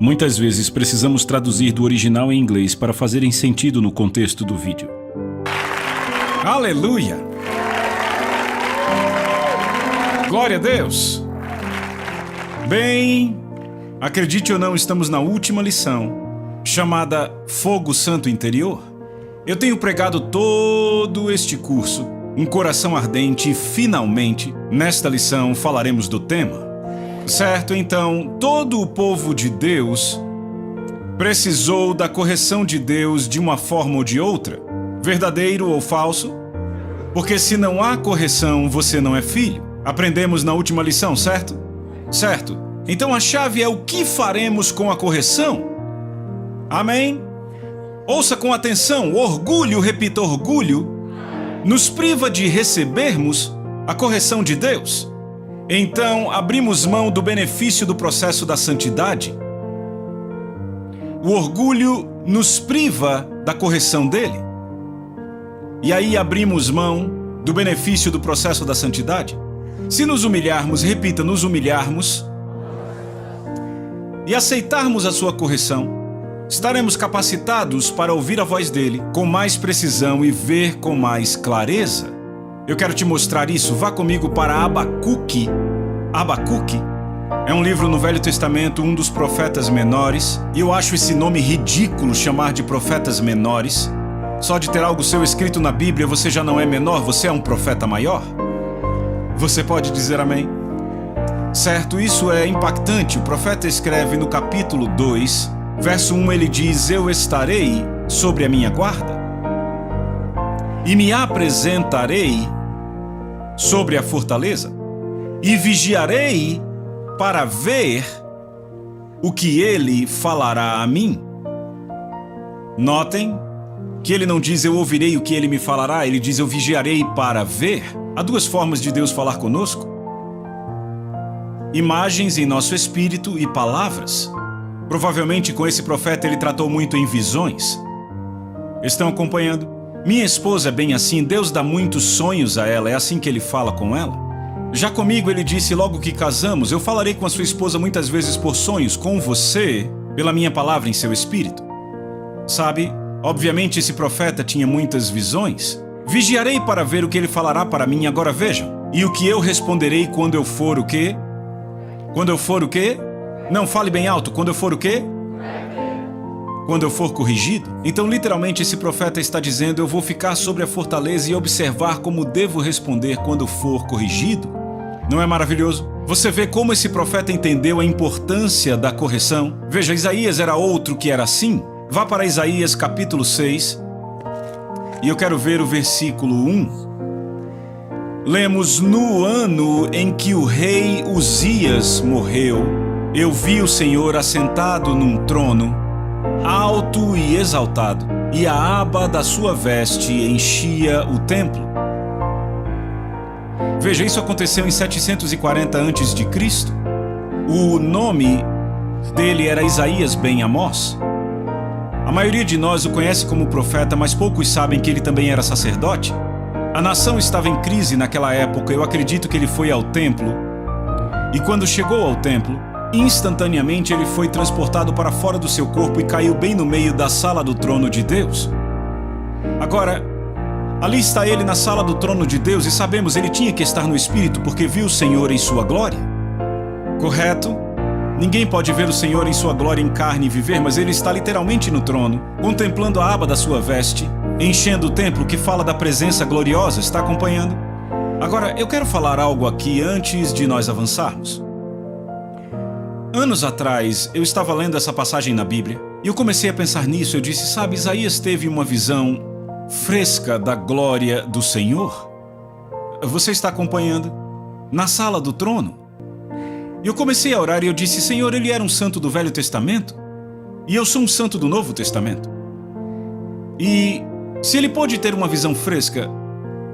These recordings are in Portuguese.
Muitas vezes precisamos traduzir do original em inglês para fazerem sentido no contexto do vídeo. Aleluia! Glória a Deus! Bem, acredite ou não, estamos na última lição, chamada Fogo Santo Interior. Eu tenho pregado todo este curso, um coração ardente, e finalmente, nesta lição, falaremos do tema. Certo, então, todo o povo de Deus precisou da correção de Deus de uma forma ou de outra, verdadeiro ou falso, porque se não há correção, você não é filho. Aprendemos na última lição, certo? Certo. Então a chave é o que faremos com a correção. Amém? Ouça com atenção, o orgulho, repita, orgulho, nos priva de recebermos a correção de Deus. Então, abrimos mão do benefício do processo da santidade. O orgulho nos priva da correção dele. E aí abrimos mão do benefício do processo da santidade. Se nos humilharmos, repita, nos humilharmos, e aceitarmos a sua correção, estaremos capacitados para ouvir a voz dele com mais precisão e ver com mais clareza. Eu quero te mostrar isso. Vá comigo para Abacuque. Abacuque é um livro no Velho Testamento, um dos profetas menores, e eu acho esse nome ridículo, chamar de profetas menores. Só de ter algo seu escrito na Bíblia, você já não é menor, você é um profeta maior. Você pode dizer amém? Certo, isso é impactante. O profeta escreve no capítulo 2, verso 1, ele diz: eu estarei sobre a minha guarda e me apresentarei sobre a fortaleza e vigiarei para ver o que ele falará a mim. Notem que ele não diz eu ouvirei o que ele me falará, ele diz eu vigiarei para ver. Há duas formas de Deus falar conosco: imagens em nosso espírito e palavras. Provavelmente com esse profeta ele tratou muito em visões. Estão acompanhando? Minha esposa é bem assim, Deus dá muitos sonhos a ela, é assim que ele fala com ela. Já comigo ele disse logo que casamos, eu falarei com a sua esposa muitas vezes por sonhos, com você, pela minha palavra em seu espírito. Sabe, obviamente esse profeta tinha muitas visões. Vigiarei para ver o que ele falará para mim, agora vejam. E o que eu responderei quando eu for o quê? Quando eu for o quê? Não, fale bem alto, quando eu for o quê? Quando eu for corrigido. Então literalmente esse profeta está dizendo: eu vou ficar sobre a fortaleza e observar como devo responder quando for corrigido. Não é maravilhoso? Você vê como esse profeta entendeu a importância da correção? Veja, Isaías era outro que era assim. Vá para Isaías capítulo 6 e eu quero ver o versículo 1. Lemos: no ano em que o rei Uzias morreu, eu vi o Senhor assentado num trono, alto e exaltado, e a aba da sua veste enchia o templo. Veja, isso aconteceu em 740 a.C. O nome dele era Isaías ben Amós. A maioria de nós o conhece como profeta, mas poucos sabem que ele também era sacerdote. A nação estava em crise naquela época. Eu acredito que ele foi ao templo, e quando chegou ao templo, instantaneamente ele foi transportado para fora do seu corpo e caiu bem no meio da sala do trono de Deus. Agora, ali está ele na sala do trono de Deus, e sabemos ele tinha que estar no Espírito porque viu o Senhor em sua glória. Correto? Ninguém pode ver o Senhor em sua glória em carne e viver, mas ele está literalmente no trono, contemplando a aba da sua veste, enchendo o templo, que fala da presença gloriosa. Está acompanhando? Agora, eu quero falar algo aqui antes de nós avançarmos. Anos atrás, eu estava lendo essa passagem na Bíblia e eu comecei a pensar nisso. Eu disse, sabe, Isaías teve uma visão fresca da glória do Senhor. Você está acompanhando? Na sala do trono. E eu comecei a orar e eu disse, Senhor, ele era um santo do Velho Testamento e eu sou um santo do Novo Testamento. E se ele pôde ter uma visão fresca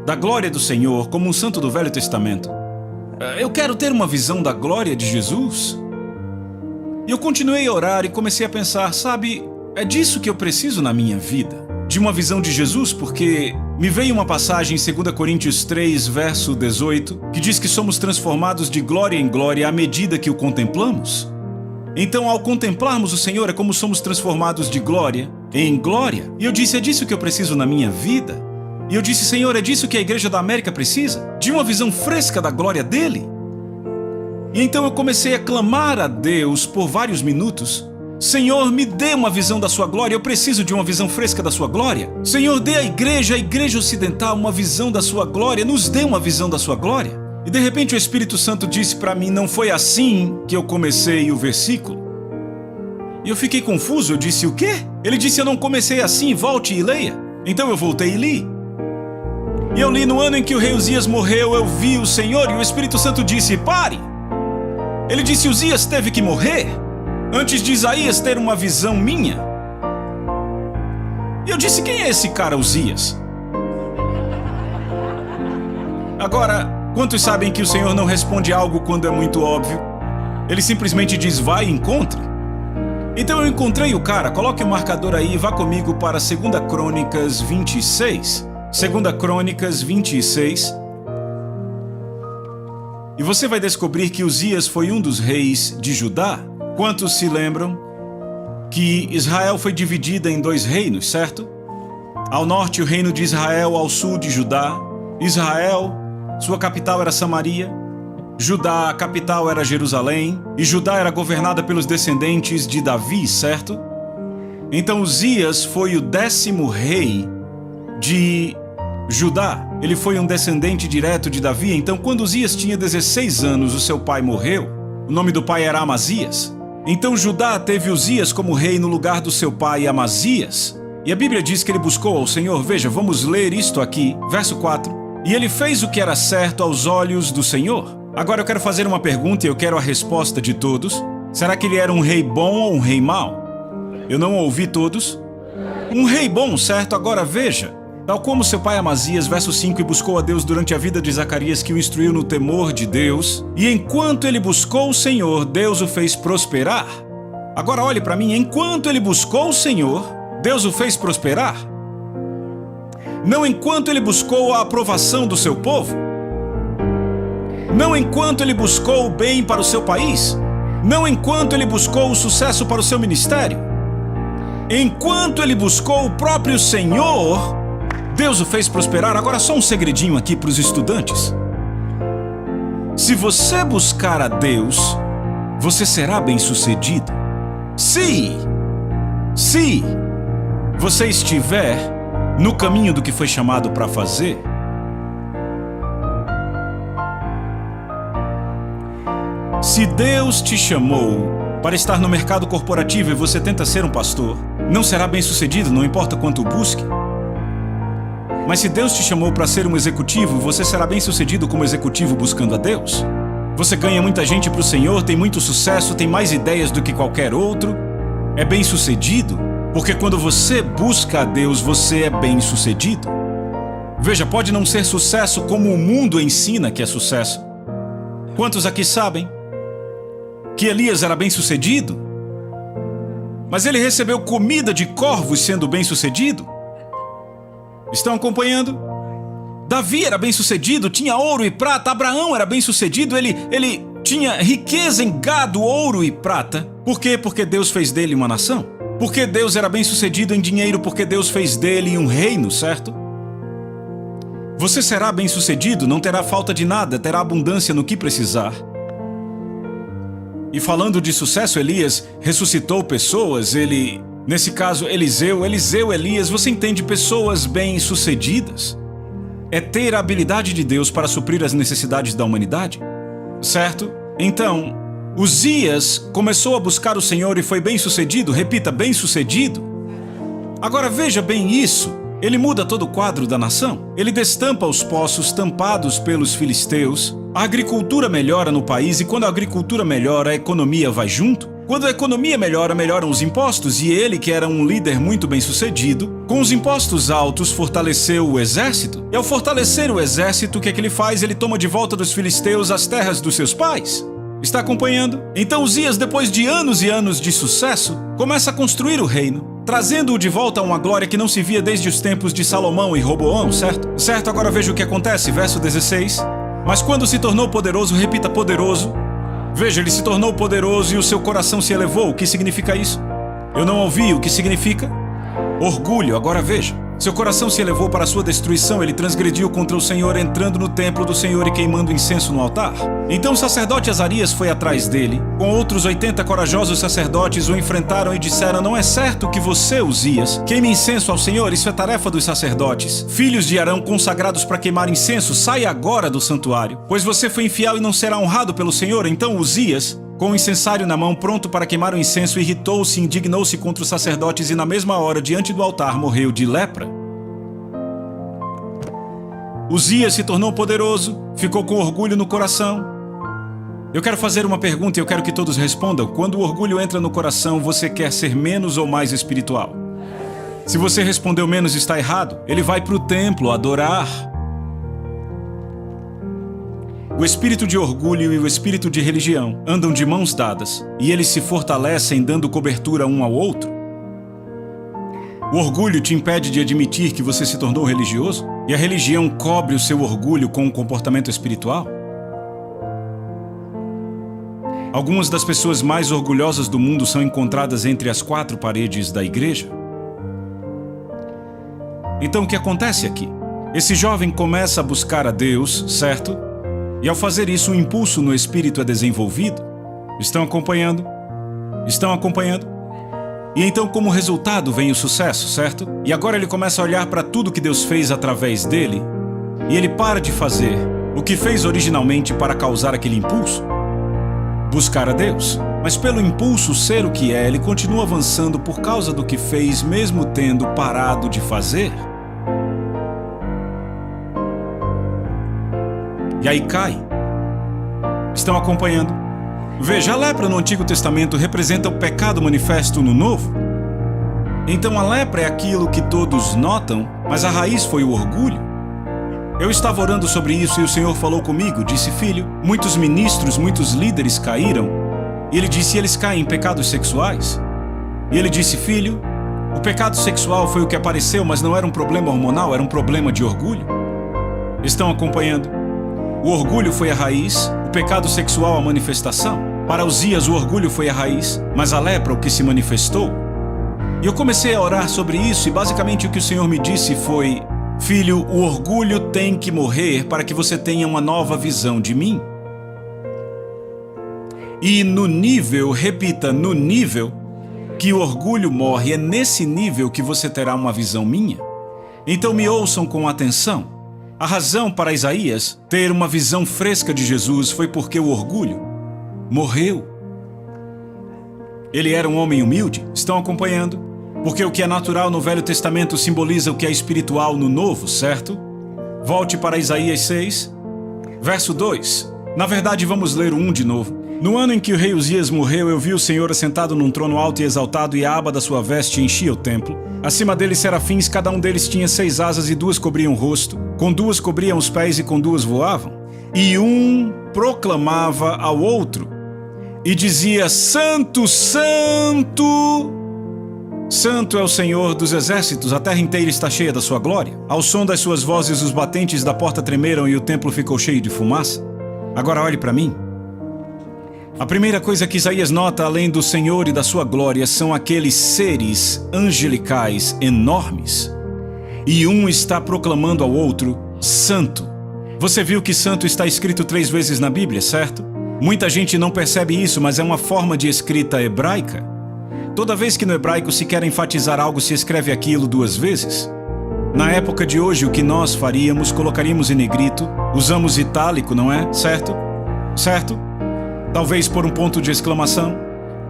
da glória do Senhor como um santo do Velho Testamento, eu quero ter uma visão da glória de Jesus. E eu continuei a orar e comecei a pensar, sabe, é disso que eu preciso na minha vida. De uma visão de Jesus, porque me veio uma passagem em 2 Coríntios 3, verso 18, que diz que somos transformados de glória em glória à medida que o contemplamos. Então, ao contemplarmos o Senhor, é como somos transformados de glória em glória. E eu disse, é disso que eu preciso na minha vida. E eu disse, Senhor, é disso que a Igreja da América precisa? De uma visão fresca da glória dele? E então eu comecei a clamar a Deus por vários minutos. Senhor, me dê uma visão da sua glória, eu preciso de uma visão fresca da sua glória. Senhor, dê à Igreja Ocidental, uma visão da sua glória, nos dê uma visão da sua glória. E de repente o Espírito Santo disse para mim, não foi assim que eu comecei o versículo. E eu fiquei confuso, eu disse, o quê? Ele disse, eu não comecei assim, volte e leia. Então eu voltei e li. E eu li, no ano em que o rei Uzias morreu, eu vi o Senhor, e o Espírito Santo disse, pare! Ele disse, Uzias teve que morrer antes de Isaías ter uma visão minha. E eu disse, quem é esse cara Uzias? Agora, quantos sabem que o Senhor não responde algo quando é muito óbvio? Ele simplesmente diz, vai e encontre. Então eu encontrei o cara, coloque o marcador aí e vá comigo para 2 Crônicas 26. 2 Crônicas 26. E você vai descobrir que Uzias foi um dos reis de Judá. Quantos se lembram que Israel foi dividida em 2 reinos, certo? Ao norte o reino de Israel, ao sul de Judá. Israel, sua capital era Samaria. Judá, a capital era Jerusalém. E Judá era governada pelos descendentes de Davi, certo? Então Uzias foi o 10º rei de Judá. Ele foi um descendente direto de Davi. Então quando Uzias tinha 16 anos, o seu pai morreu. O nome do pai era Amazias. Então Judá teve Uzias como rei no lugar do seu pai Amazias. E a Bíblia diz que ele buscou ao Senhor. Veja, vamos ler isto aqui, verso 4. E ele fez o que era certo aos olhos do Senhor. Agora eu quero fazer uma pergunta e eu quero a resposta de todos. Será que ele era um rei bom ou um rei mau? Eu não ouvi todos. Um rei bom, certo? Agora veja. Tal como seu pai Amazias, verso 5, e buscou a Deus durante a vida de Zacarias, que o instruiu no temor de Deus. E enquanto ele buscou o Senhor, Deus o fez prosperar. Agora olhe para mim, enquanto ele buscou o Senhor, Deus o fez prosperar. Não enquanto ele buscou a aprovação do seu povo. Não enquanto ele buscou o bem para o seu país. Não enquanto ele buscou o sucesso para o seu ministério. Enquanto ele buscou o próprio Senhor, Deus o fez prosperar. Agora só um segredinho aqui para os estudantes. Se você buscar a Deus, você será bem-sucedido. Se você estiver no caminho do que foi chamado para fazer. Se Deus te chamou para estar no mercado corporativo e você tenta ser um pastor, não será bem-sucedido, não importa quanto busque. Mas se Deus te chamou para ser um executivo, você será bem-sucedido como executivo buscando a Deus. Você ganha muita gente para o Senhor, tem muito sucesso, tem mais ideias do que qualquer outro. É bem-sucedido, porque quando você busca a Deus, você é bem-sucedido. Veja, pode não ser sucesso como o mundo ensina que é sucesso. Quantos aqui sabem que Elias era bem-sucedido? Mas ele recebeu comida de corvos sendo bem-sucedido? Estão acompanhando? Davi era bem-sucedido, tinha ouro e prata. Abraão era bem-sucedido, ele tinha riqueza em gado, ouro e prata. Por quê? Porque Deus fez dele uma nação. Porque Deus era bem-sucedido em dinheiro, porque Deus fez dele um reino, certo? Você será bem-sucedido, não terá falta de nada, terá abundância no que precisar. E falando de sucesso, Elias ressuscitou pessoas, nesse caso, Eliseu, Elias, você entende, pessoas bem-sucedidas. É ter a habilidade de Deus para suprir as necessidades da humanidade, certo? Então, Uzias começou a buscar o Senhor e foi bem-sucedido, repita, bem-sucedido. Agora veja bem isso, ele muda todo o quadro da nação, ele destampa os poços tampados pelos filisteus, a agricultura melhora no país e quando a agricultura melhora, a economia vai junto. Quando a economia melhora, melhoram os impostos e ele, que era um líder muito bem-sucedido, com os impostos altos, fortaleceu o exército. E ao fortalecer o exército, o que é que ele faz? Ele toma de volta dos filisteus as terras dos seus pais. Está acompanhando? Então Uzias, depois de anos e anos de sucesso, começa a construir o reino, trazendo-o de volta a uma glória que não se via desde os tempos de Salomão e Roboão, certo? Certo, agora veja o que acontece, verso 16. Mas quando se tornou poderoso, repita, poderoso. Veja, ele se tornou poderoso e o seu coração se elevou. O que significa isso? Eu não ouvi. O que significa? Orgulho. Agora veja. Seu coração se elevou para a sua destruição. Ele transgrediu contra o Senhor, entrando no templo do Senhor e queimando incenso no altar. Então o sacerdote Azarias foi atrás dele. Com outros 80 corajosos sacerdotes o enfrentaram e disseram: não é certo que você, Uzias, queime incenso ao Senhor. Isso é tarefa dos sacerdotes, filhos de Arão, consagrados para queimar incenso. Saia agora do santuário, pois você foi infiel e não será honrado pelo Senhor. Então Uzias, com o incensário na mão, pronto para queimar o incenso, irritou-se e indignou-se contra os sacerdotes e na mesma hora, diante do altar, morreu de lepra. Uzias se tornou poderoso, ficou com orgulho no coração. Eu quero fazer uma pergunta e eu quero que todos respondam. Quando o orgulho entra no coração, você quer ser menos ou mais espiritual? Se você respondeu menos, está errado. Ele vai para o templo adorar. O espírito de orgulho e o espírito de religião andam de mãos dadas e eles se fortalecem dando cobertura um ao outro. O orgulho te impede de admitir que você se tornou religioso e a religião cobre o seu orgulho com um comportamento espiritual. Algumas das pessoas mais orgulhosas do mundo são encontradas entre as 4 paredes da igreja. Então o que acontece aqui? Esse jovem começa a buscar a Deus, certo? E ao fazer isso, o impulso no espírito é desenvolvido. Estão acompanhando? Estão acompanhando? E então, como resultado, vem o sucesso, certo? E agora ele começa a olhar para tudo que Deus fez através dele e ele para de fazer o que fez originalmente para causar aquele impulso. Buscar a Deus. Mas pelo impulso ser o que é, ele continua avançando por causa do que fez, mesmo tendo parado de fazer. E aí cai. Estão acompanhando? Veja, a lepra no Antigo Testamento representa o pecado manifesto no Novo. Então a lepra é aquilo que todos notam, mas a raiz foi o orgulho. Eu estava orando sobre isso e o Senhor falou comigo, disse: filho, muitos ministros, muitos líderes caíram. E ele disse: eles caem em pecados sexuais. E ele disse: filho, o pecado sexual foi o que apareceu, mas não era um problema hormonal, era um problema de orgulho. Estão acompanhando? O orgulho foi a raiz, o pecado sexual a manifestação. Para Uzias, o orgulho foi a raiz, mas a lepra o que se manifestou. E eu comecei a orar sobre isso e basicamente o que o Senhor me disse foi: filho, o orgulho tem que morrer para que você tenha uma nova visão de mim. E no nível, repita, no nível que o orgulho morre, é nesse nível que você terá uma visão minha. Então me ouçam com atenção. A razão para Isaías ter uma visão fresca de Jesus foi porque o orgulho morreu. Ele era um homem humilde, estão acompanhando? Porque o que é natural no Velho Testamento simboliza o que é espiritual no Novo, certo? Volte para Isaías 6, verso 2. Na verdade, vamos ler o 1 de novo. No ano em que o rei Uzias morreu, eu vi o Senhor assentado num trono alto e exaltado, e a aba da sua veste enchia o templo. Acima dele serafins, cada um deles tinha 6 asas, e 2 cobriam o rosto, com 2 cobriam os pés e com 2 voavam. E um proclamava ao outro, e dizia: Santo, Santo, Santo é o Senhor dos exércitos, a terra inteira está cheia da sua glória. Ao som das suas vozes, os batentes da porta tremeram e o templo ficou cheio de fumaça. Agora olhe para mim. A primeira coisa que Isaías nota, além do Senhor e da sua glória, são aqueles seres angelicais enormes. E um está proclamando ao outro: Santo. Você viu que santo está escrito 3 vezes na Bíblia, certo? Muita gente não percebe isso, mas é uma forma de escrita hebraica. Toda vez que no hebraico se quer enfatizar algo, se escreve aquilo 2 vezes. Na época de hoje, o que nós faríamos, colocaríamos em negrito, usamos itálico, não é? Certo? Certo? Talvez por um ponto de exclamação.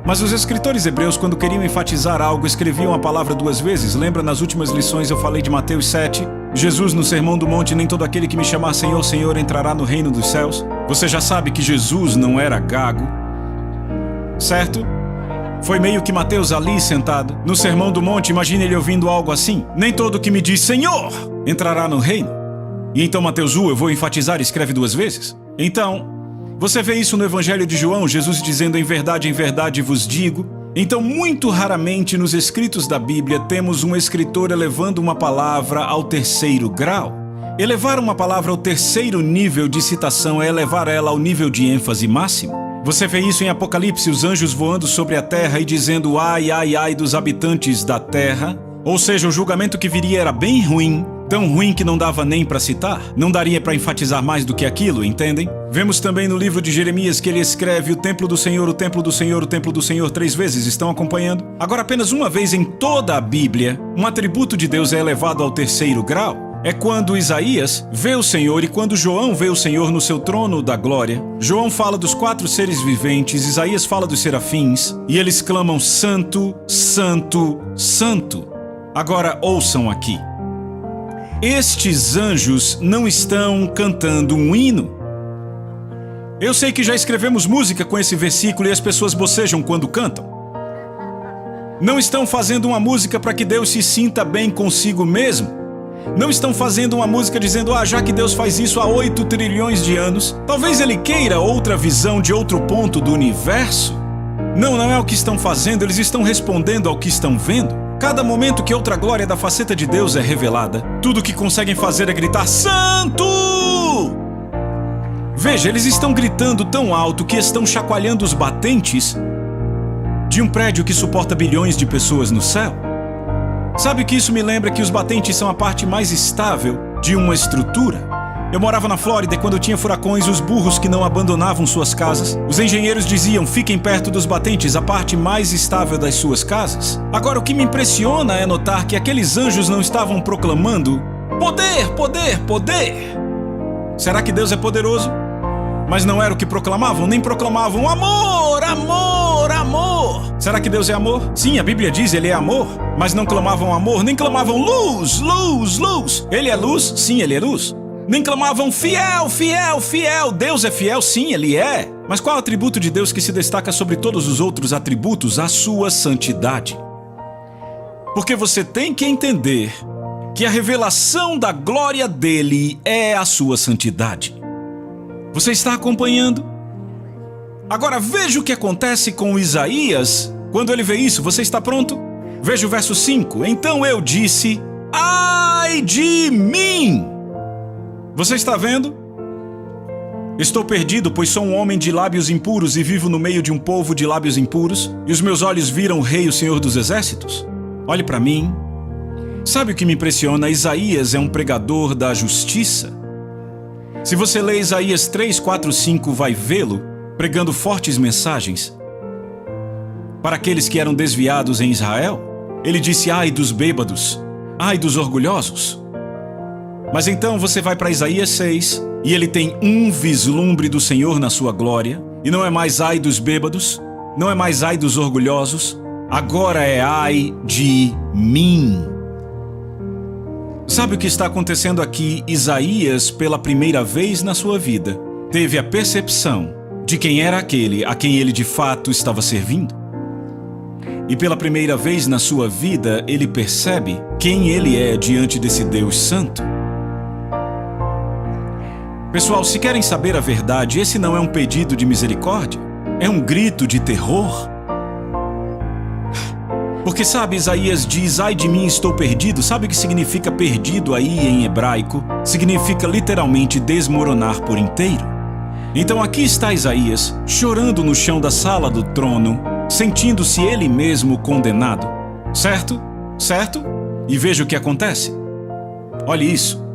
Mas os escritores hebreus, quando queriam enfatizar algo, escreviam a palavra 2 vezes. Lembra, nas últimas lições eu falei de Mateus 7? Jesus no Sermão do Monte: nem todo aquele que me chamar Senhor, Senhor entrará no reino dos céus. Você já sabe que Jesus não era gago, certo? Foi meio que Mateus ali sentado no Sermão do Monte. Imagine ele ouvindo algo assim: nem todo que me diz Senhor entrará no reino. E então Mateus 1, eu vou enfatizar, escreve 2 vezes. Então, você vê isso no Evangelho de João, Jesus dizendo: em verdade vos digo. Então, muito raramente nos escritos da Bíblia temos um escritor elevando uma palavra ao 3º grau. Elevar uma palavra ao 3º nível de citação é elevar ela ao nível de ênfase máximo. Você vê isso em Apocalipse, os anjos voando sobre a terra e dizendo ai, ai, ai dos habitantes da terra. Ou seja, o julgamento que viria era bem ruim, tão ruim que não dava nem para citar. Não daria para enfatizar mais do que aquilo, entendem? Vemos também no livro de Jeremias que ele escreve o templo do Senhor, o templo do Senhor, o templo do Senhor 3 vezes. Estão acompanhando? Agora, apenas uma vez em toda a Bíblia, um atributo de Deus é elevado ao 3º grau. É quando Isaías vê o Senhor e quando João vê o Senhor no seu trono da glória. João fala dos 4 seres viventes, Isaías fala dos serafins, e eles clamam Santo, Santo, Santo. Agora ouçam aqui. Estes anjos não estão cantando um hino. Eu sei que já escrevemos música com esse versículo e as pessoas bocejam quando cantam. Não estão fazendo uma música para que Deus se sinta bem consigo mesmo. Não estão fazendo uma música dizendo, já que Deus faz isso há 8 trilhões de anos, talvez Ele queira outra visão de outro ponto do universo. Não é o que estão fazendo, eles estão respondendo ao que estão vendo. Cada momento que outra glória da faceta de Deus é revelada, tudo o que conseguem fazer é gritar, Santo! Veja, eles estão gritando tão alto que estão chacoalhando os batentes de um prédio que suporta bilhões de pessoas no céu. Sabe que isso me lembra que os batentes são a parte mais estável de uma estrutura? Eu morava na Flórida e quando tinha furacões, os burros que não abandonavam suas casas, os engenheiros diziam, fiquem perto dos batentes, a parte mais estável das suas casas. Agora, o que me impressiona é notar que aqueles anjos não estavam proclamando poder, poder, poder. Será que Deus é poderoso? Mas não era o que proclamavam, nem proclamavam amor, amor, amor. Será que Deus é amor? Sim, a Bíblia diz Ele é amor, mas não clamavam amor, nem clamavam luz, luz, luz. Ele é luz? Sim, Ele é luz. Nem clamavam fiel, fiel, fiel. Deus é fiel? Sim, Ele é. Mas qual é o atributo de Deus que se destaca sobre todos os outros atributos? A sua santidade. Porque você tem que entender que a revelação da glória dele é a sua santidade. Você está acompanhando? Agora veja o que acontece com Isaías quando ele vê isso. Você está pronto? Veja o verso 5. Então eu disse, ai de mim! Você está vendo? Estou perdido, pois sou um homem de lábios impuros e vivo no meio de um povo de lábios impuros, e os meus olhos viram o Rei, o Senhor dos Exércitos. Olhe para mim. Sabe o que me impressiona? Isaías é um pregador da justiça. Se você lê Isaías 3, 4, 5, vai vê-lo pregando fortes mensagens para aqueles que eram desviados em Israel. Ele disse, ai dos bêbados, ai dos orgulhosos. Mas então você vai para Isaías 6 e ele tem um vislumbre do Senhor na sua glória, e não é mais ai dos bêbados, não é mais ai dos orgulhosos, agora é ai de mim. Sabe o que está acontecendo aqui? Isaías, pela primeira vez na sua vida, teve a percepção de quem era aquele a quem ele de fato estava servindo. E pela primeira vez na sua vida, ele percebe quem ele é diante desse Deus Santo. Pessoal, se querem saber a verdade, esse não é um pedido de misericórdia, é um grito de terror. Porque sabe, Isaías diz, ai de mim, estou perdido. Sabe o que significa perdido aí em hebraico? Significa literalmente desmoronar por inteiro. Então aqui está Isaías, chorando no chão da sala do trono, sentindo-se ele mesmo condenado. Certo? Certo? E veja o que acontece. Olhe isso.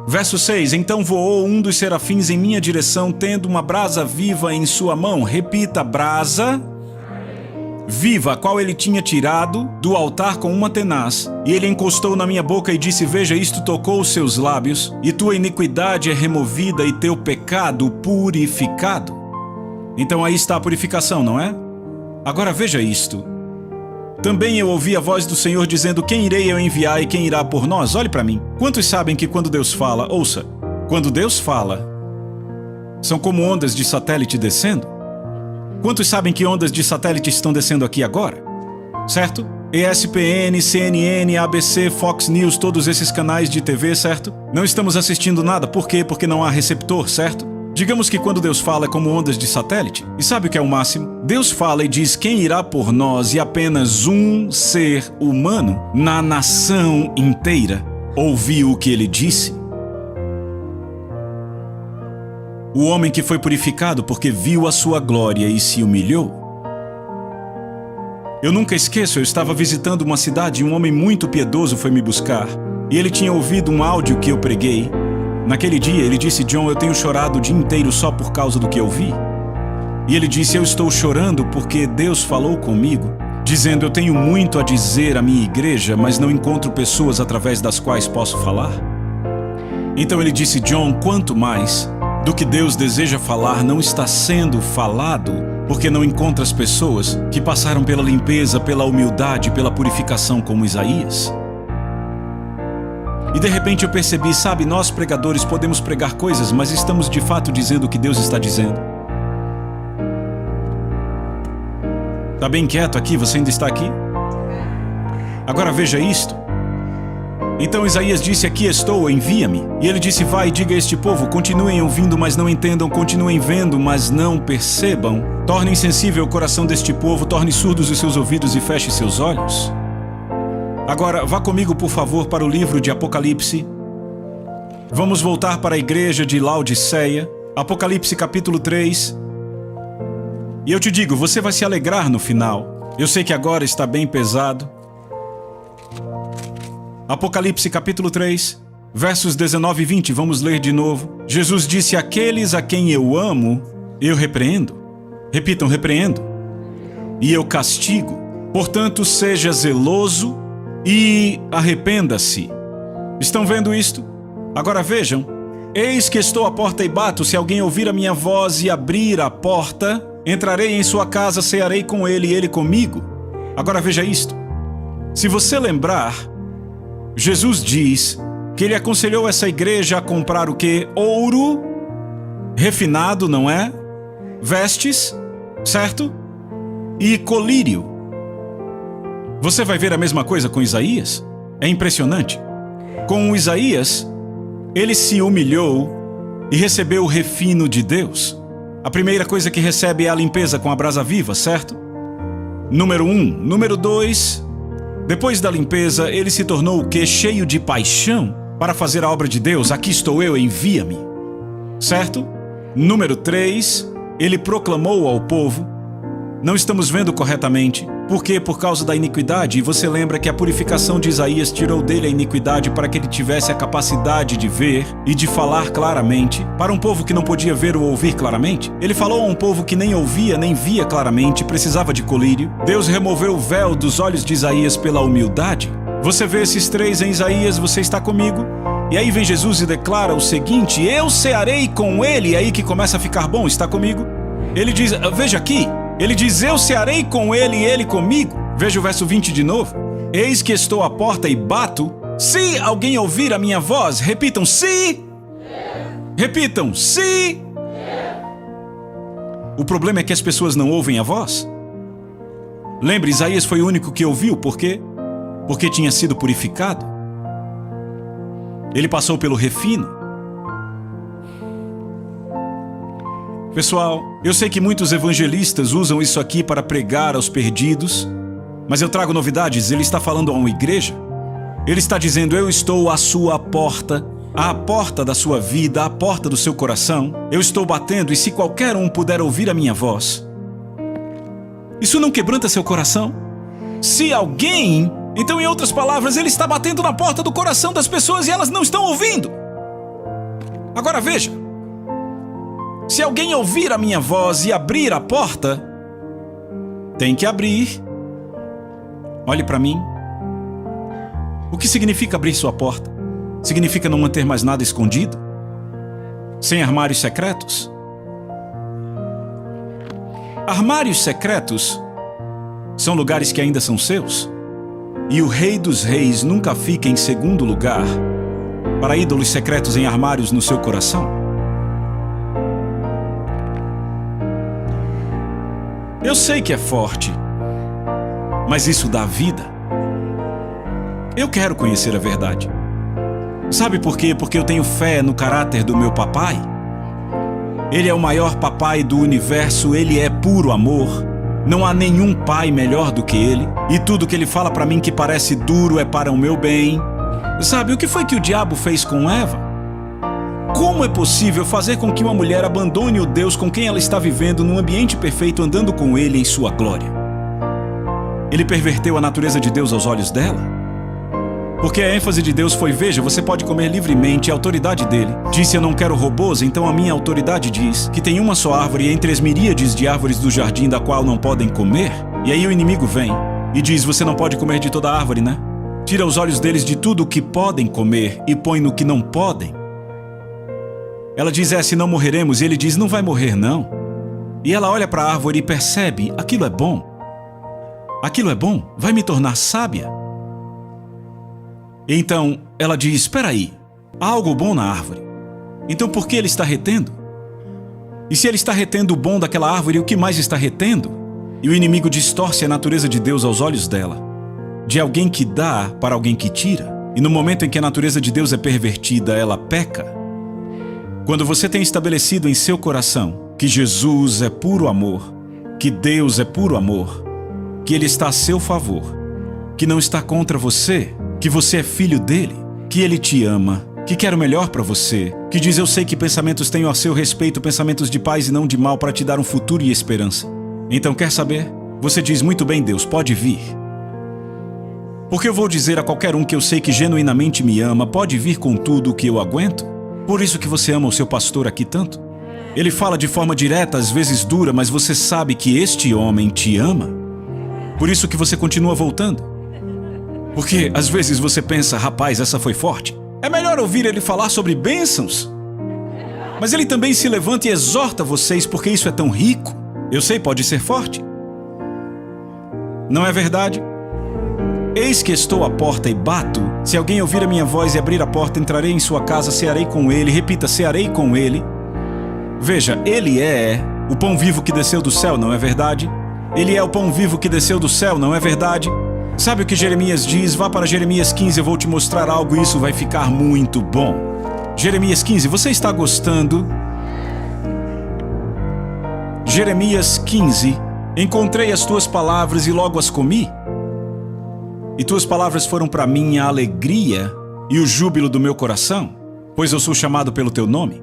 Verso 6, então voou um dos serafins em minha direção, tendo uma brasa viva em sua mão. Repita, brasa viva, a qual ele tinha tirado do altar com uma tenaz. E ele encostou na minha boca e disse, veja, isto tocou os seus lábios, e tua iniquidade é removida e teu pecado purificado. Então aí está a purificação, não é? Agora veja isto. Também eu ouvi a voz do Senhor dizendo, quem irei eu enviar e quem irá por nós? Olhe para mim. Quantos sabem que quando Deus fala, ouça, quando Deus fala, são como ondas de satélite descendo? Quantos sabem que ondas de satélite estão descendo aqui agora? Certo? ESPN, CNN, ABC, Fox News, todos esses canais de TV, certo? Não estamos assistindo nada. Por quê? Porque não há receptor, certo? Digamos que quando Deus fala é como ondas de satélite. E sabe o que é o máximo? Deus fala e diz quem irá por nós e apenas um ser humano na nação inteira ouviu o que ele disse. o homem que foi purificado porque viu a sua glória e se humilhou. Eu nunca esqueço, eu estava visitando uma cidade e um homem muito piedoso foi me buscar. E ele tinha ouvido um áudio que eu preguei. Naquele dia ele disse: John, eu tenho chorado o dia inteiro só por causa do que eu vi. E ele disse: eu estou chorando porque Deus falou comigo, dizendo: eu tenho muito a dizer à minha igreja, mas não encontro pessoas através das quais posso falar. Então ele disse: John, quanto mais do que Deus deseja falar não está sendo falado, porque não encontra as pessoas que passaram pela limpeza, pela humildade, pela purificação como Isaías. E de repente eu percebi, sabe, nós pregadores podemos pregar coisas, mas estamos de fato dizendo o que Deus está dizendo. Tá bem quieto aqui? Você ainda está aqui? Agora veja isto. Então Isaías disse: aqui estou, envia-me. E ele disse: vai e diga a este povo, continuem ouvindo, mas não entendam, continuem vendo, mas não percebam. Torne insensível o coração deste povo, torne surdos os seus ouvidos e feche seus olhos. Agora, vá comigo, por favor, para o livro de Apocalipse. Vamos voltar para a igreja de Laodiceia, Apocalipse capítulo 3. E eu te digo, você vai se alegrar no final. Eu sei que agora está bem pesado. Apocalipse capítulo 3, versos 19 e 20, vamos ler de novo. Jesus disse: aqueles a quem eu amo, eu repreendo. Repitam, repreendo. E eu castigo. Portanto, seja zeloso e arrependa-se. Estão vendo isto? Agora vejam. Eis que estou à porta e bato. Se alguém ouvir a minha voz e abrir a porta, entrarei em sua casa, cearei com ele e ele comigo. Agora veja isto. Se você lembrar, Jesus diz que ele aconselhou essa igreja a comprar o quê? Ouro refinado, não é? Vestes, certo? E colírio. Você vai ver a mesma coisa com Isaías? É impressionante. Com Isaías, ele se humilhou e recebeu o refino de Deus. A primeira coisa que recebe é a limpeza com a brasa viva, certo? Número 1. Número 2. Depois da limpeza, ele se tornou o quê? Cheio de paixão para fazer a obra de Deus. Aqui estou eu, envia-me. Certo? Número 3. Ele proclamou ao povo. Não estamos vendo corretamente. Por quê? Por causa da iniquidade. E você lembra que a purificação de Isaías tirou dele a iniquidade para que ele tivesse a capacidade de ver e de falar claramente para um povo que não podia ver ou ouvir claramente? Ele falou a um povo que nem ouvia nem via claramente, precisava de colírio. Deus removeu o véu dos olhos de Isaías pela humildade. Você vê esses 3 em Isaías, você está comigo? E aí vem Jesus e declara o seguinte: eu cearei com ele. E aí que começa a ficar bom, está comigo? Ele diz, veja aqui. Ele diz: eu cearei com ele e ele comigo. Veja o verso 20 de novo. Eis que estou à porta e bato. Se alguém ouvir a minha voz, repitam: se. Repitam: se. O problema é que as pessoas não ouvem a voz. Lembre, Isaías foi o único que ouviu. Por quê? Porque tinha sido purificado. Ele passou pelo refino. Pessoal, eu sei que muitos evangelistas usam isso aqui para pregar aos perdidos, mas eu trago novidades. Ele está falando a uma igreja. Ele está dizendo: eu estou à sua porta, à porta da sua vida, à porta do seu coração. Eu estou batendo e se qualquer um puder ouvir a minha voz. Isso não quebranta seu coração? Se alguém... Então, em outras palavras, ele está batendo na porta do coração das pessoas e elas não estão ouvindo. Agora veja. Se alguém ouvir a minha voz e abrir a porta, tem que abrir. Olhe para mim. O que significa abrir sua porta? Significa não manter mais nada escondido? Sem armários secretos? Armários secretos são lugares que ainda são seus. E o Rei dos Reis nunca fica em segundo lugar para ídolos secretos em armários no seu coração. Eu sei que é forte, mas isso dá vida. Eu quero conhecer a verdade. Sabe por quê? Porque eu tenho fé no caráter do meu papai. Ele é o maior papai do universo, ele é puro amor. Não há nenhum pai melhor do que ele. E tudo que ele fala para mim que parece duro é para o meu bem. Sabe, o que foi que o diabo fez com Eva? Como é possível fazer com que uma mulher abandone o Deus com quem ela está vivendo num ambiente perfeito, andando com Ele em sua glória? Ele perverteu a natureza de Deus aos olhos dela? Porque a ênfase de Deus foi: veja, você pode comer livremente. A autoridade dele disse: eu não quero robôs. Então a minha autoridade diz que tem uma só árvore entre as miríades de árvores do jardim da qual não podem comer. E aí o inimigo vem e diz: você não pode comer de toda a árvore, né? Tira os olhos deles de tudo o que podem comer e põe no que não podem. Ela diz: se não morreremos. E ele diz: não vai morrer, não. E ela olha para a árvore e percebe: aquilo é bom. Aquilo é bom, vai me tornar sábia. Então ela diz: espera aí, há algo bom na árvore. Então por que ele está retendo? E se ele está retendo o bom daquela árvore, o que mais está retendo? E o inimigo distorce a natureza de Deus aos olhos dela, de alguém que dá para alguém que tira. E no momento em que a natureza de Deus é pervertida, ela peca. Quando você tem estabelecido em seu coração que Jesus é puro amor, que Deus é puro amor, que Ele está a seu favor, que não está contra você, que você é filho dele, que ele te ama, que quer o melhor para você, que diz: eu sei que pensamentos tenho a seu respeito, pensamentos de paz e não de mal, para te dar um futuro e esperança. Então quer saber? Você diz: muito bem, Deus, pode vir. Porque eu vou dizer a qualquer um que eu sei que genuinamente me ama: pode vir com tudo o que eu aguento. Por isso que você ama o seu pastor aqui tanto. Ele fala de forma direta, às vezes dura, mas você sabe que este homem te ama. Por isso que você continua voltando. Porque às vezes você pensa: rapaz, essa foi forte. É melhor ouvir ele falar sobre bênçãos. Mas ele também se levanta e exorta vocês porque isso é tão rico. Eu sei, pode ser forte. Não é verdade? Eis que estou à porta e bato. Se alguém ouvir a minha voz e abrir a porta, entrarei em sua casa, cearei com ele. Repita: cearei com ele. Veja, ele é o pão vivo que desceu do céu, não é verdade? Ele é o pão vivo que desceu do céu, não é verdade? Sabe o que Jeremias diz? Vá para Jeremias 15, eu vou te mostrar algo e isso vai ficar muito bom. Jeremias 15, você está gostando? Jeremias 15, encontrei as tuas palavras e logo as comi. E tuas palavras foram para mim a alegria e o júbilo do meu coração, pois eu sou chamado pelo teu nome.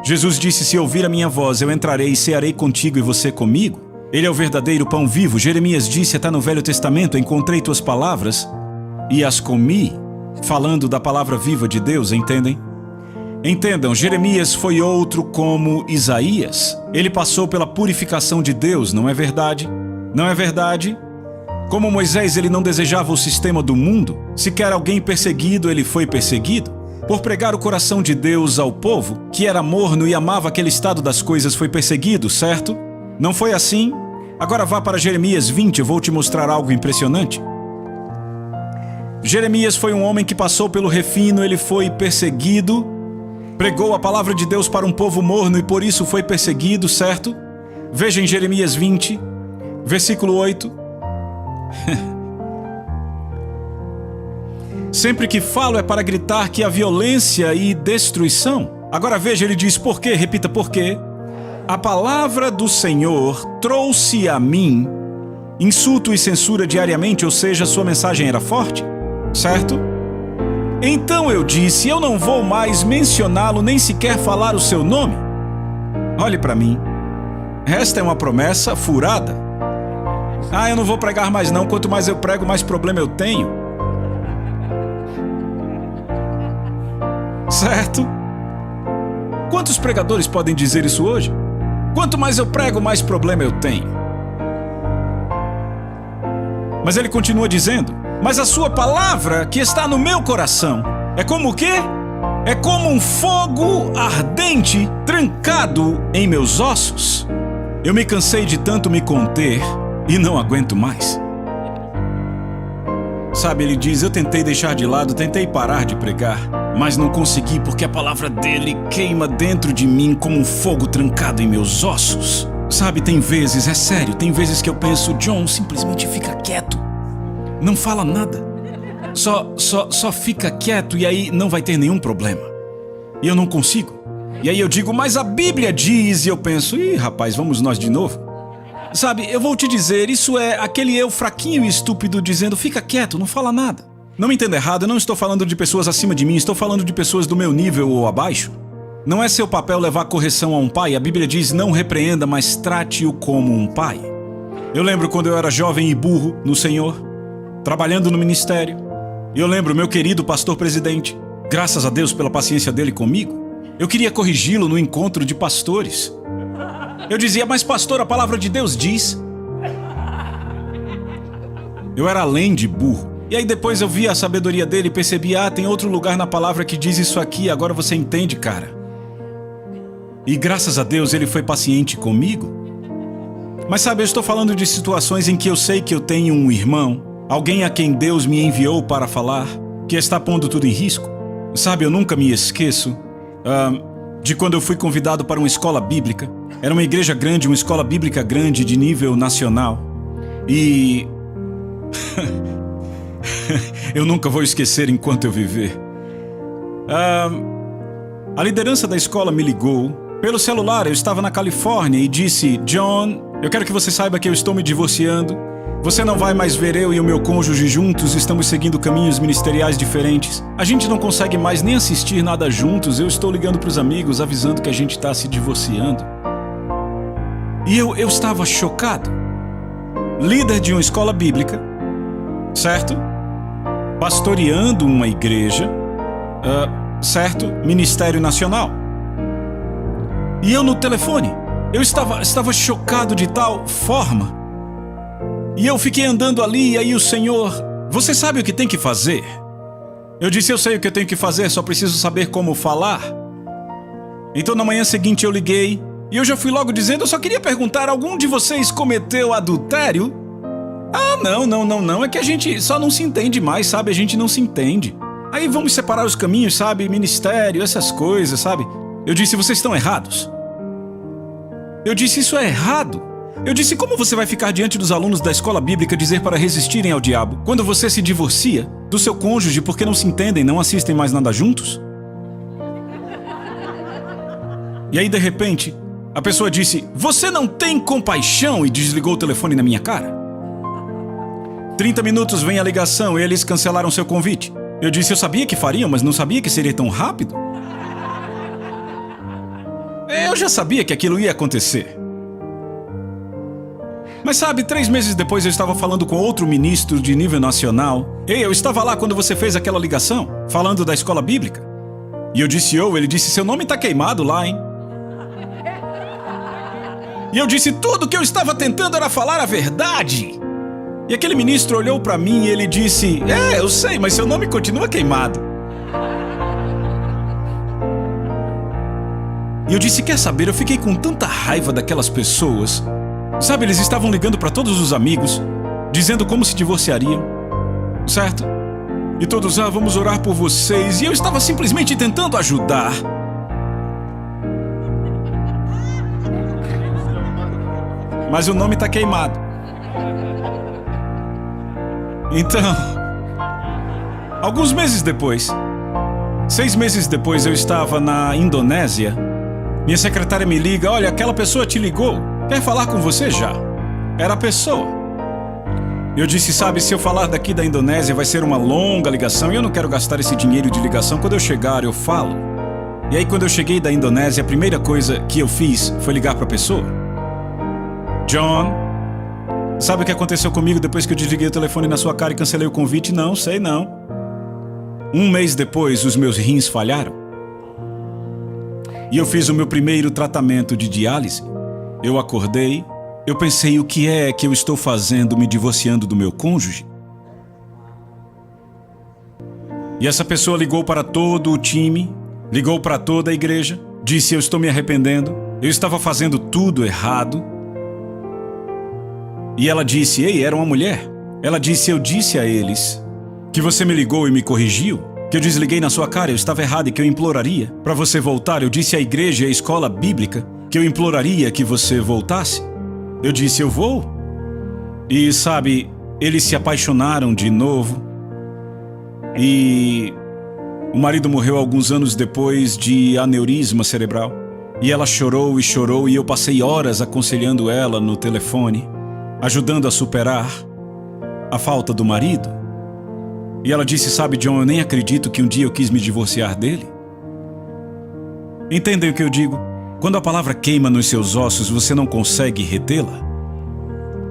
Jesus disse: se ouvir a minha voz, eu entrarei e cearei contigo e você comigo. Ele é o verdadeiro pão vivo. Jeremias disse, está no Velho Testamento: encontrei tuas palavras e as comi, falando da palavra viva de Deus, entendem? Entendam, Jeremias foi outro como Isaías. Ele passou pela purificação de Deus, não é verdade? Não é verdade? Como Moisés, ele não desejava o sistema do mundo. Se quer alguém perseguido, ele foi perseguido. Por pregar o coração de Deus ao povo, que era morno e amava aquele estado das coisas, foi perseguido, certo? Não foi assim? Agora vá para Jeremias 20, eu vou te mostrar algo impressionante. Jeremias foi um homem que passou pelo refino, ele foi perseguido, pregou a palavra de Deus para um povo morno e por isso foi perseguido, certo? Veja em Jeremias 20, versículo 8. Sempre que falo é para gritar que há violência e destruição. Agora veja, ele diz: por quê? Repita: por quê? A palavra do Senhor trouxe a mim insulto e censura diariamente, ou seja, sua mensagem era forte, certo? Então eu disse: eu não vou mais mencioná-lo, nem sequer falar o seu nome. Olhe para mim. Esta é uma promessa furada. Eu não vou pregar mais não, quanto mais eu prego, mais problema eu tenho. Certo? Quantos pregadores podem dizer isso hoje? Quanto mais eu prego, mais problema eu tenho. Mas ele continua dizendo: mas a sua palavra que está no meu coração é como o quê? É como um fogo ardente trancado em meus ossos. Eu me cansei de tanto me conter e não aguento mais. Sabe, ele diz: eu tentei deixar de lado, tentei parar de pregar, mas não consegui porque a palavra dele queima dentro de mim como um fogo trancado em meus ossos. Sabe, tem vezes, é sério, tem vezes que eu penso: John, simplesmente fica quieto. Não fala nada. Só fica quieto e aí não vai ter nenhum problema. E eu não consigo. E aí eu digo: mas a Bíblia diz, e eu penso: ih, rapaz, vamos nós de novo. Sabe, eu vou te dizer, isso é aquele eu fraquinho e estúpido dizendo: fica quieto, não fala nada. Não me entenda errado, eu não estou falando de pessoas acima de mim, estou falando de pessoas do meu nível ou abaixo. Não é seu papel levar correção a um pai. A Bíblia diz: não repreenda, mas trate-o como um pai. Eu lembro quando eu era jovem e burro no Senhor, trabalhando no ministério. Eu lembro meu querido pastor presidente, graças a Deus pela paciência dele comigo. Eu queria corrigi-lo no encontro de pastores. Eu dizia: mas pastor, a palavra de Deus diz. Eu era além de burro. E aí depois eu vi a sabedoria dele e percebi: tem outro lugar na palavra que diz isso aqui, agora você entende, cara. E graças a Deus ele foi paciente comigo. Mas sabe, eu estou falando de situações em que eu sei que eu tenho um irmão, alguém a quem Deus me enviou para falar, que está pondo tudo em risco. Sabe, eu nunca me esqueço de quando eu fui convidado para uma escola bíblica. Era uma igreja grande, uma escola bíblica grande de nível nacional. E... eu nunca vou esquecer enquanto eu viver. A liderança da escola me ligou. Pelo celular, eu estava na Califórnia e disse: John, eu quero que você saiba que eu estou me divorciando. Você não vai mais ver eu e o meu cônjuge juntos, estamos seguindo caminhos ministeriais diferentes. A gente não consegue mais nem assistir nada juntos. Eu estou ligando para os amigos, avisando que a gente está se divorciando. E eu estava chocado. Líder de uma escola bíblica, certo? Pastoreando uma igreja, certo? Ministério Nacional. E eu no telefone, eu estava chocado de tal forma. E eu fiquei andando ali, e aí o Senhor: você sabe o que tem que fazer? Eu disse: eu sei o que eu tenho que fazer, só preciso saber como falar. Então na manhã seguinte eu liguei, e eu já fui logo dizendo: eu só queria perguntar, algum de vocês cometeu adultério? Não, é que a gente só não se entende mais, sabe? A gente não se entende. Aí vamos separar os caminhos, sabe? Ministério, essas coisas, sabe? Eu disse: vocês estão errados. Eu disse: isso é errado. Eu disse: como você vai ficar diante dos alunos da escola bíblica dizer para resistirem ao diabo, quando você se divorcia do seu cônjuge porque não se entendem, não assistem mais nada juntos? E aí de repente, a pessoa disse: você não tem compaixão, e desligou o telefone na minha cara. 30 minutos vem a ligação e eles cancelaram seu convite. Eu disse: eu sabia que fariam, mas não sabia que seria tão rápido. Eu já sabia que aquilo ia acontecer. Mas sabe, 3 meses depois eu estava falando com outro ministro de nível nacional. Ei, eu estava lá quando você fez aquela ligação, falando da escola bíblica. E eu disse: ele disse: seu nome tá queimado lá, hein? E eu disse: tudo que eu estava tentando era falar a verdade. E aquele ministro olhou para mim e ele disse: eu sei, mas seu nome continua queimado. E eu disse: quer saber, eu fiquei com tanta raiva daquelas pessoas. Sabe, eles estavam ligando para todos os amigos, dizendo como se divorciariam, certo? E todos: vamos orar por vocês. E eu estava simplesmente tentando ajudar. Mas o nome tá queimado. Então, alguns meses depois, 6 meses depois, eu estava na Indonésia. Minha secretária me liga: olha, aquela pessoa te ligou, quer falar com você já. Era a pessoa. Eu disse: sabe, se eu falar daqui da Indonésia vai ser uma longa ligação e eu não quero gastar esse dinheiro de ligação. Quando eu chegar eu falo. E aí quando eu cheguei da Indonésia, a primeira coisa que eu fiz foi ligar para a pessoa. John, sabe o que aconteceu comigo depois que eu desliguei o telefone na sua cara e cancelei o convite? Não, sei não. 1 mês depois, os meus rins falharam. E eu fiz o meu primeiro tratamento de diálise. Eu acordei, eu pensei: o que é que eu estou fazendo me divorciando do meu cônjuge? E essa pessoa ligou para todo o time, ligou para toda a igreja, disse: eu estou me arrependendo, eu estava fazendo tudo errado. E ela disse: ei, era uma mulher. Ela disse: eu disse a eles que você me ligou e me corrigiu, que eu desliguei na sua cara, eu estava errado e que eu imploraria para você voltar. Eu disse à igreja e à escola bíblica que eu imploraria que você voltasse. Eu disse: eu vou. E sabe, eles se apaixonaram de novo. E o marido morreu alguns anos depois de aneurisma cerebral. E ela chorou e eu passei horas aconselhando ela no telefone, ajudando a superar a falta do marido. E ela disse, sabe, John, eu nem acredito que um dia eu quis me divorciar dele. Entendem o que eu digo? Quando a palavra queima nos seus ossos, você não consegue retê-la.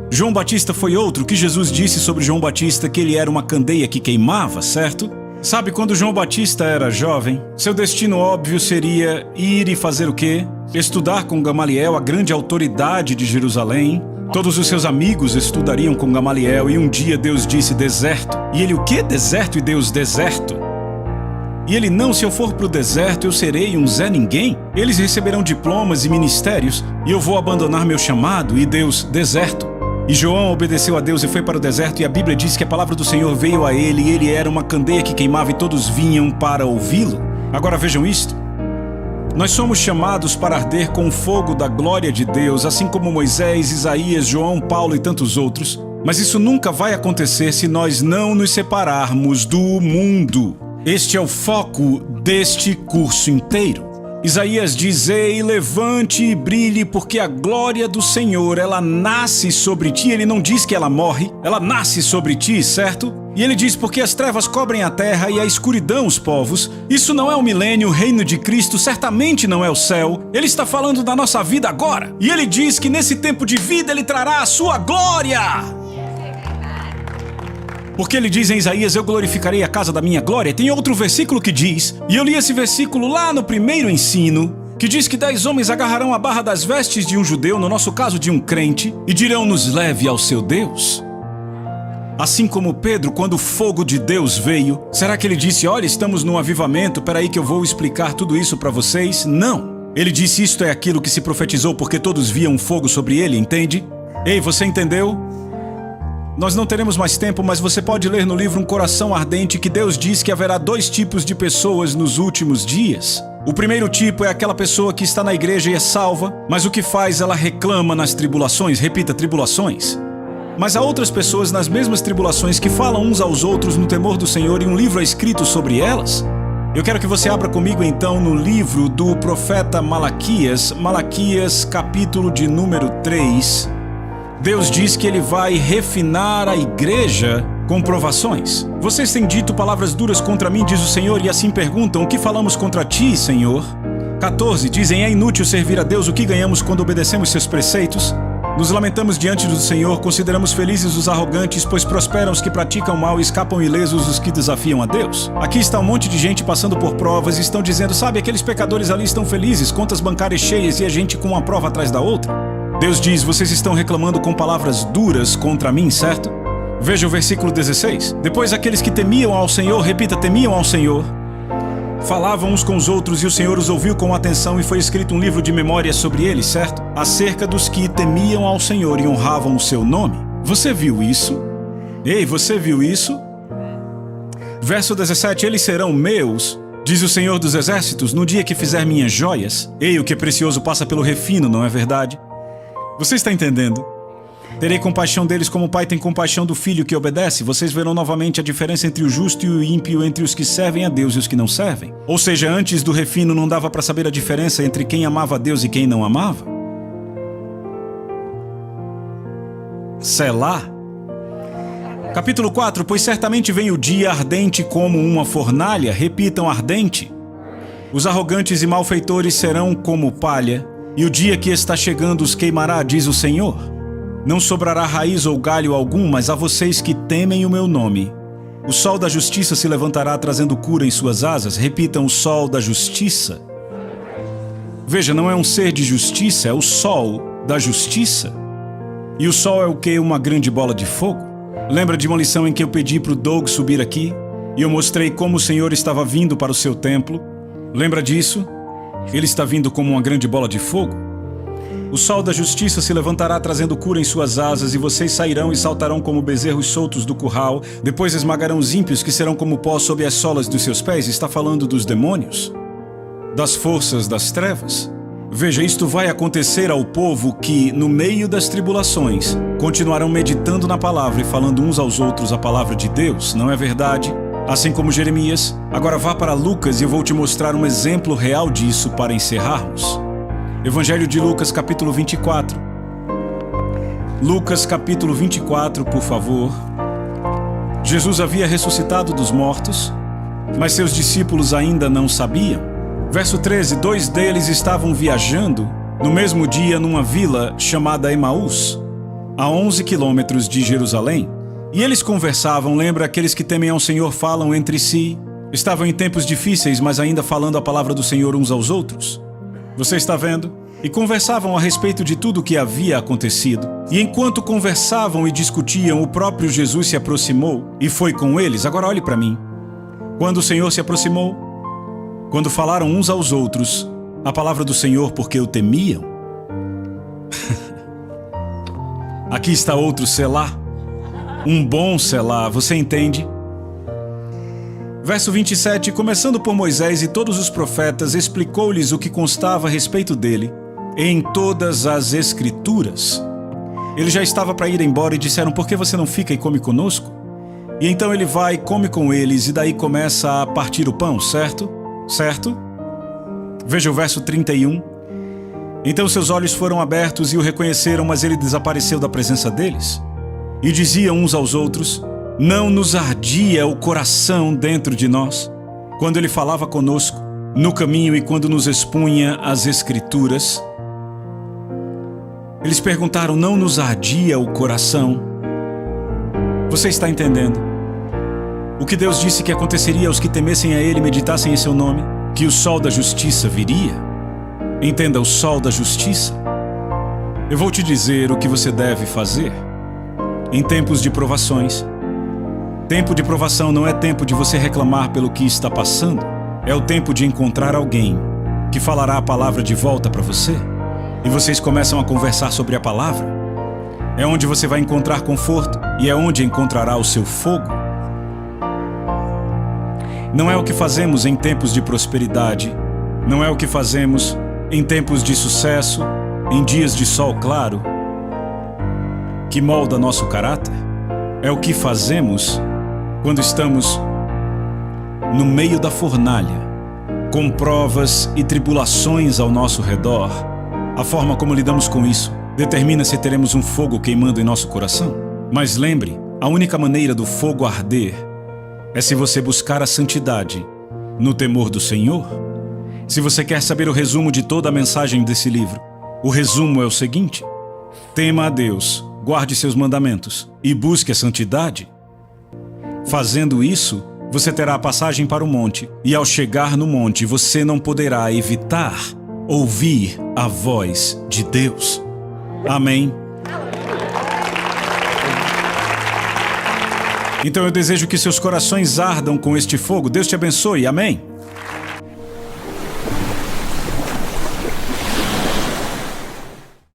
João Batista foi outro que Jesus disse sobre João Batista que ele era uma candeia que queimava, certo? Sabe, quando João Batista era jovem, seu destino óbvio seria ir e fazer o quê? Estudar com Gamaliel, a grande autoridade de Jerusalém. Todos os seus amigos estudariam com Gamaliel e um dia Deus disse deserto. E ele, o quê? Deserto? E Deus, deserto? E ele, não, se eu for pro deserto eu serei um Zé Ninguém. Eles receberão diplomas e ministérios e eu vou abandonar meu chamado. E Deus, deserto. E João obedeceu a Deus e foi para o deserto, e a Bíblia diz que a palavra do Senhor veio a ele, e ele era uma candeia que queimava e todos vinham para ouvi-lo. Agora vejam isto. Nós somos chamados para arder com o fogo da glória de Deus, assim como Moisés, Isaías, João, Paulo e tantos outros. Mas isso nunca vai acontecer se nós não nos separarmos do mundo. Este é o foco deste curso inteiro. Isaías diz, ei, levante e brilhe, porque a glória do Senhor, ela nasce sobre ti. Ele não diz que ela morre, ela nasce sobre ti, certo? E ele diz, porque as trevas cobrem a terra e a escuridão os povos. Isso não é o milênio, o reino de Cristo, certamente não é o céu. Ele está falando da nossa vida agora. E ele diz que nesse tempo de vida ele trará a sua glória. Porque ele diz em Isaías, eu glorificarei a casa da minha glória. Tem outro versículo que diz, e eu li esse versículo lá no primeiro ensino, que diz que 10 homens agarrarão a barra das vestes de um judeu, no nosso caso de um crente, e dirão, nos leve ao seu Deus. Assim como Pedro, quando o fogo de Deus veio, será que ele disse, olha, estamos num avivamento, peraí que eu vou explicar tudo isso para vocês? Não. Ele disse, isto é aquilo que se profetizou porque todos viam fogo sobre ele, entende? Ei, você entendeu? Nós não teremos mais tempo, mas você pode ler no livro Um Coração Ardente que Deus diz que haverá 2 tipos de pessoas nos últimos dias. O primeiro tipo é aquela pessoa que está na igreja e é salva, mas o que faz? Ela reclama nas tribulações, repita, tribulações. Mas há outras pessoas nas mesmas tribulações que falam uns aos outros no temor do Senhor e um livro é escrito sobre elas. Eu quero que você abra comigo então no livro do profeta Malaquias, Malaquias capítulo de número 3. Deus diz que ele vai refinar a igreja com provações. Vocês têm dito palavras duras contra mim, diz o Senhor, e assim perguntam, o que falamos contra ti, Senhor? 14, dizem, é inútil servir a Deus, o que ganhamos quando obedecemos seus preceitos? Nos lamentamos diante do Senhor, consideramos felizes os arrogantes, pois prosperam os que praticam mal e escapam ilesos os que desafiam a Deus. Aqui está um monte de gente passando por provas e estão dizendo, sabe, aqueles pecadores ali estão felizes, contas bancárias cheias e a gente com uma prova atrás da outra. Deus diz, vocês estão reclamando com palavras duras contra mim, certo? Veja o versículo 16. Depois aqueles que temiam ao Senhor, repita, temiam ao Senhor, falavam uns com os outros e o Senhor os ouviu com atenção e foi escrito um livro de memória sobre eles, certo? Acerca dos que temiam ao Senhor e honravam o seu nome. Você viu isso? Ei, você viu isso? Verso 17, eles serão meus, diz o Senhor dos Exércitos, no dia que fizer minhas joias. Ei, o que é precioso passa pelo refino, não é verdade? Você está entendendo? Terei compaixão deles como o pai tem compaixão do filho que obedece. Vocês verão novamente a diferença entre o justo e o ímpio, entre os que servem a Deus e os que não servem. Ou seja, antes do refino não dava para saber a diferença entre quem amava a Deus e quem não amava. Selá. Capítulo 4, pois certamente vem o dia ardente como uma fornalha, repitam, ardente. Os arrogantes e malfeitores serão como palha, e o dia que está chegando os queimará, diz o Senhor. Não sobrará raiz ou galho algum, mas a vocês que temem o meu nome. O sol da justiça se levantará trazendo cura em suas asas. Repitam, o sol da justiça. Veja, não é um ser de justiça, é o sol da justiça. E o sol é o quê? Uma grande bola de fogo. Lembra de uma lição em que eu pedi para o Doug subir aqui? E eu mostrei como o Senhor estava vindo para o seu templo? Lembra disso? Ele está vindo como uma grande bola de fogo. O sol da justiça se levantará trazendo cura em suas asas, e vocês sairão e saltarão como bezerros soltos do curral. Depois esmagarão os ímpios, que serão como pó sob as solas dos seus pés. Está falando dos demônios, das forças das trevas. Veja, isto vai acontecer ao povo que, no meio das tribulações, continuarão meditando na palavra e falando uns aos outros a palavra de Deus, não é verdade? Assim como Jeremias. Agora vá para Lucas e eu vou te mostrar um exemplo real disso para encerrarmos. Evangelho de Lucas, capítulo 24. Lucas, capítulo 24, por favor. Jesus havia ressuscitado dos mortos, mas seus discípulos ainda não sabiam. Verso 13, 2 deles estavam viajando no mesmo dia numa vila chamada Emaús, a 11 quilômetros de Jerusalém. E eles conversavam, lembra, aqueles que temem ao Senhor falam entre si. Estavam em tempos difíceis, mas ainda falando a palavra do Senhor uns aos outros. Você está vendo? E conversavam a respeito de tudo o que havia acontecido. E enquanto conversavam e discutiam, o próprio Jesus se aproximou e foi com eles. Agora olhe para mim. Quando o Senhor se aproximou, quando falaram uns aos outros a palavra do Senhor porque o temiam. Aqui está outro selá. Um bom selá, você entende? Verso 27, começando por Moisés e todos os profetas, explicou-lhes o que constava a respeito dele em todas as Escrituras. Ele já estava para ir embora e disseram, por que você não fica e come conosco? E então ele vai e come com eles e daí começa a partir o pão, certo? Certo? Veja o verso 31. Então seus olhos foram abertos e o reconheceram, mas ele desapareceu da presença deles. E diziam uns aos outros, não nos ardia o coração dentro de nós, quando ele falava conosco, no caminho e quando nos expunha as Escrituras. Eles perguntaram, não nos ardia o coração? Você está entendendo? O que Deus disse que aconteceria aos que temessem a Ele e meditassem em seu nome? Que o sol da justiça viria? Entenda, o sol da justiça. Eu vou te dizer o que você deve fazer. Em tempos de provações. Tempo de provação não é tempo de você reclamar pelo que está passando. É o tempo de encontrar alguém que falará a palavra de volta para você. E vocês começam a conversar sobre a palavra. É onde você vai encontrar conforto e é onde encontrará o seu fogo. Não é o que fazemos em tempos de prosperidade. Não é o que fazemos em tempos de sucesso, em dias de sol claro, que molda nosso caráter. É o que fazemos quando estamos no meio da fornalha, com provas e tribulações ao nosso redor. A forma como lidamos com isso determina se teremos um fogo queimando em nosso coração. Mas lembre, a única maneira do fogo arder é se você buscar a santidade no temor do Senhor. Se você quer saber o resumo de toda a mensagem desse livro, o resumo é o seguinte: tema a Deus, guarde seus mandamentos e busque a santidade. Fazendo isso, você terá a passagem para o monte, e ao chegar no monte, você não poderá evitar ouvir a voz de Deus. Amém? Então eu desejo que seus corações ardam com este fogo. Deus te abençoe. Amém?